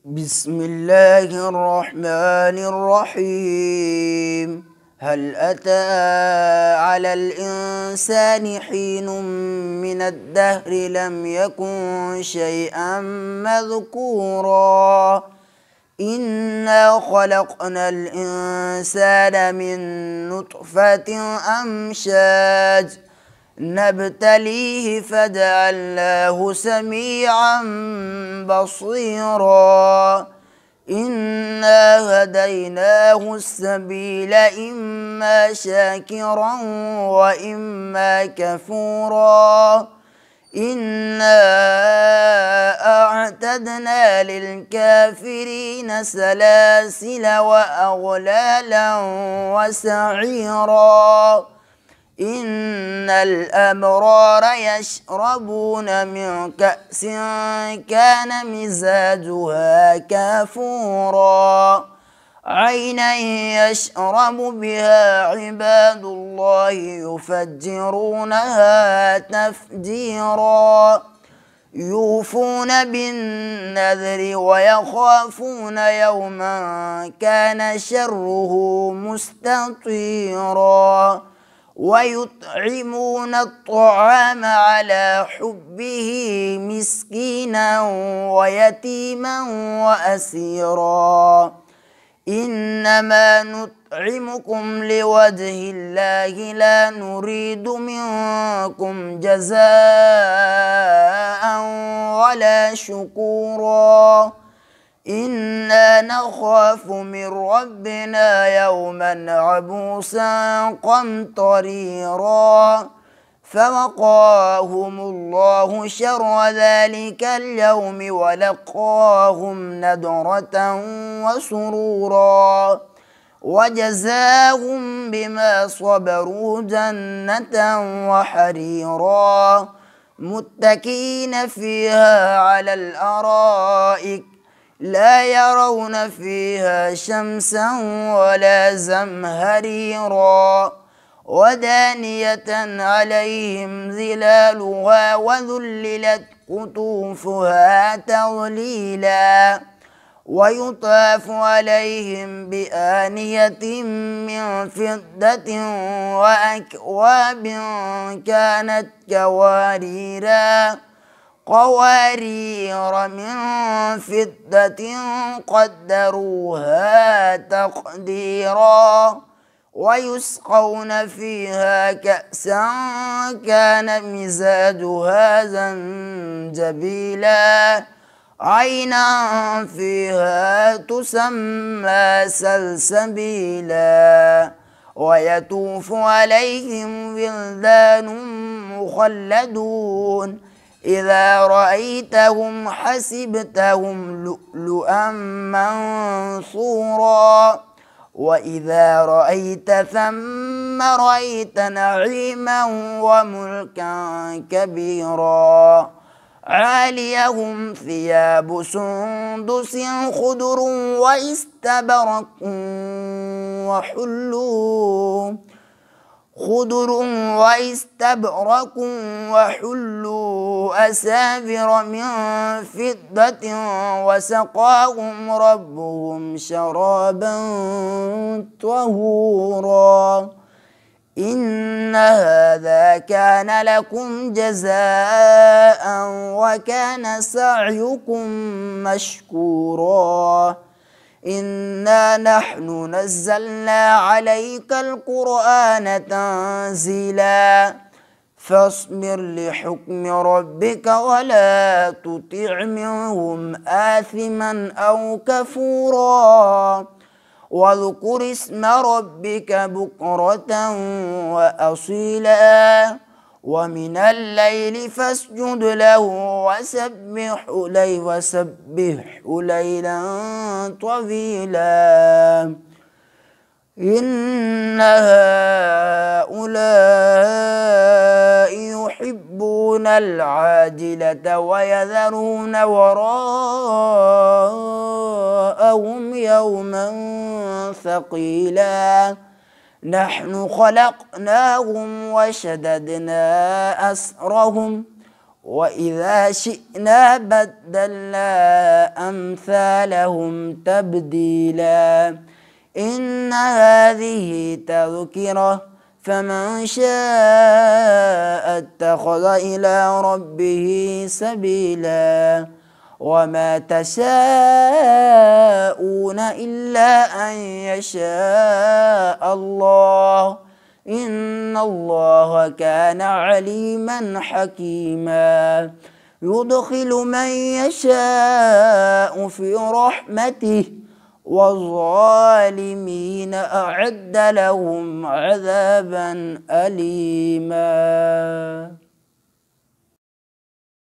بسم الله الرحمن الرحيم. هل أتى على الإنسان حين من الدهر لم يكن شيئا مذكورا إنا خلقنا الإنسان من نطفة أمشاج نبتليه فجعلناه سميعا بصيرا إنا هديناه السبيل إما شاكرا وإما كفورا إنا أعتدنا للكافرين سلاسل وأغلالا وسعيرا إن الأبرار يشربون من كأس كان مزاجها كافورا عينا يشرب بها عباد الله يفجرونها تفجيرا يوفون بالنذر ويخافون يوما كان شره مستطيرا ويطعمون الطعام على حبه مسكينا ويتيما وأسيرا إنما نطعمكم لوجه الله لا نريد منكم جزاء ولا شكورا إنا نخاف من ربنا يوما عبوسا قمطريرا فوقاهم الله شر ذلك اليوم ولقاهم نضرة وسرورا وجزاهم بما صبروا جنة وحريرا متكئين فيها على الأرائك لا يرون فيها شمسا ولا زمهريرا ودانية عليهم ظلالها وذللت قطوفها تظليلا ويطاف عليهم بآنية من فضة وأكواب كانت قوارير من فضة قدروها تقديرا ويسقون فيها كأسا كان مزاجها زنجبيلا عينا فيها تسمى سلسبيلا ويطوف عليهم ولدان مخلدون إذا رأيتهم حسبتهم لؤلؤا منثورا وإذا رأيت ثم رأيت نعيما وملكا كبيرا عاليهم ثياب سندس خضر واستبرق وحلوا أسافر من فضة وسقاهم ربهم شرابا طهورا إن هذا كان لكم جزاء وكان سعيكم مشكورا إنا نحن نزلنا عليك القرآن تنزيلا فاصبر لحكم ربك ولا تطع منهم آثما أو كفورا واذكر اسم ربك بكرة وأصيلا ومن الليل فاسجد له وسبح ليلا طويلا إن هؤلاء يحبون العاجلة ويذرون وراءهم يوما ثقيلا نحن خلقناهم وشددنا أسرهم وإذا شئنا بدلنا أمثالهم تبديلا إن هذه تذكرة فمن شاء اتخذ إلى ربه سبيلا وما تشاءون إلا أن يشاء الله إن الله كان عليما حكيما يدخل من يشاء في رحمته والظالمين أعد لهم عذابا أليما.